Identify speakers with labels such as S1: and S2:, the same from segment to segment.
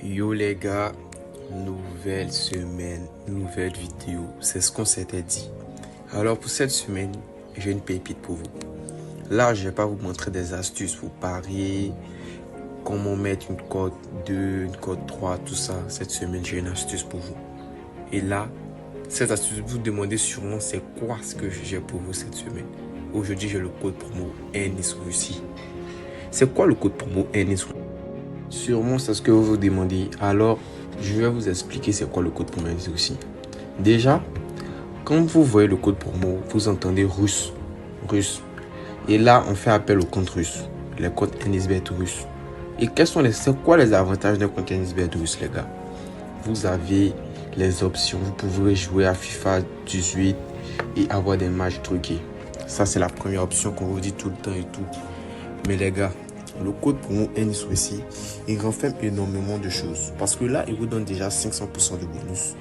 S1: Yo les gars, nouvelle semaine, nouvelle vidéo, c'est ce qu'on s'était dit. Alors pour cette semaine, j'ai une pépite pour vous. Là, je vais pas vous montrer des astuces pour parier, comment mettre une cote 2, une cote 3, tout ça. Cette semaine, j'ai une astuce pour vous. Et là, cette astuce, vous demandez sûrement c'est quoi ce que j'ai pour vous cette semaine. Aujourd'hui, j'ai le code promo Ennis Russie. C'est quoi le code promo Ennis Russie? Sûrement, c'est ce que vous vous demandez. Alors, je vais vous expliquer c'est quoi le code promo aussi. Déjà, quand vous voyez le code promo, vous entendez russe. Russe. Et là, on fait appel au compte russe. Les comptes NSBet russe. Et c'est quoi les avantages d'un compte NSBet russe, les gars? Vous avez les options. Vous pouvez jouer à FIFA 18 et avoir des matchs truqués. Ça, c'est la première option qu'on vous dit tout le temps et tout. Mais les gars, le code promo Ennis Russie, il renferme énormément de choses. Parce que là, il vous donne déjà 500% de bonus.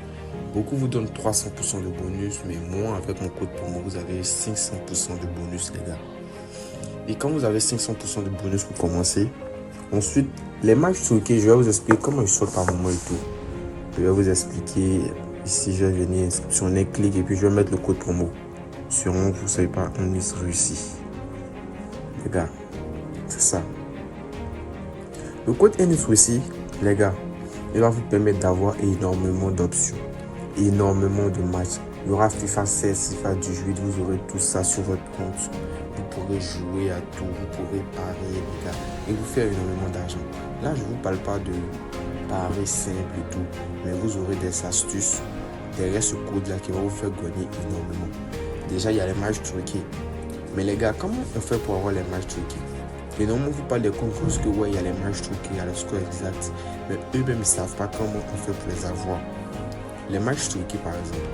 S1: Beaucoup vous donnent 300% de bonus, mais moi, avec mon code promo, vous avez 500% de bonus, les gars. Et quand vous avez 500% de bonus pour commencer, ensuite, les matchs truqués, je vais vous expliquer comment ils sortent par moment et tout. Je vais vous expliquer. Ici, je vais venir inscription, on clique et puis je vais mettre le code promo. Sûrement, vous ne savez pas, Ennis Russie. Les gars, c'est ça. Le code Ennis Russie, les gars, il va vous permettre d'avoir énormément d'options, énormément de matchs. Il y aura FIFA 16, FIFA 18, vous aurez tout ça sur votre compte. Vous pourrez jouer à tout, vous pourrez parier, les gars, et vous faire énormément d'argent. Là, je ne vous parle pas de paris simple et tout, mais vous aurez des astuces derrière ce code-là qui va vous faire gagner énormément. Déjà, il y a les matchs truqués. Mais les gars, comment on fait pour avoir les matchs truqués? Et normalement, vous parlez des concours que ouais, il y a les matchs truqués, il y a le score exact. Mais eux-mêmes, ils ne savent pas comment on fait pour les avoir. Les matchs truqués, par exemple.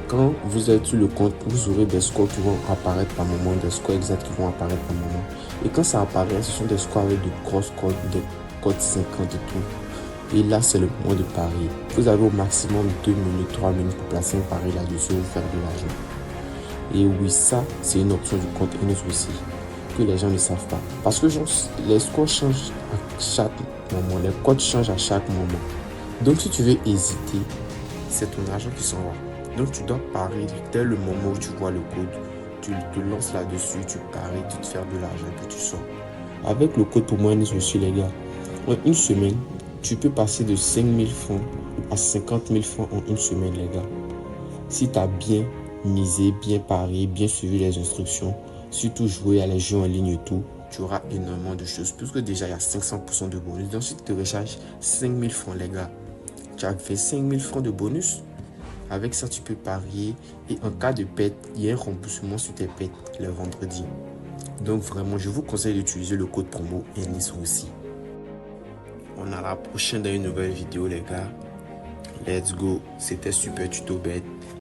S1: Quand vous êtes sur le compte, vous aurez des scores qui vont apparaître par moment, des scores exacts qui vont apparaître par moment. Et quand ça apparaît, ce sont des scores avec de grosses codes, des codes 50 et tout. Et là, c'est le moment de parier. Vous avez au maximum 2 minutes, 3 minutes pour placer un pari là-dessus et vous faire de l'argent. Et oui, ça, c'est une option du compte Ennis aussi que les gens ne savent pas. Parce que les scores changent à chaque moment, les codes changent à chaque moment. Donc si tu veux hésiter, c'est ton argent qui s'en va. Donc tu dois parier dès le moment où tu vois le code, tu te lances là-dessus, tu paries, tu te fais de l'argent et puis tu sors. Avec le code pour moi Ennis aussi, les gars, en une semaine, tu peux passer de 5 000 francs à 50 000 francs en une semaine, les gars. Si tu as bien misé, bien parié, bien suivi les instructions, surtout jouer à les jeux en ligne et tout, tu auras énormément de choses. Puisque déjà, il y a 500% de bonus. Donc, si tu te recharges 5 000 francs, les gars, tu as fait 5 000 francs de bonus. Avec ça, tu peux parier. Et en cas de perte, il y a un remboursement sur tes pertes le vendredi. Donc, vraiment, je vous conseille d'utiliser le code promo Ennis aussi. On a la prochaine dans une nouvelle vidéo, les gars. Let's go. C'était super tuto bête.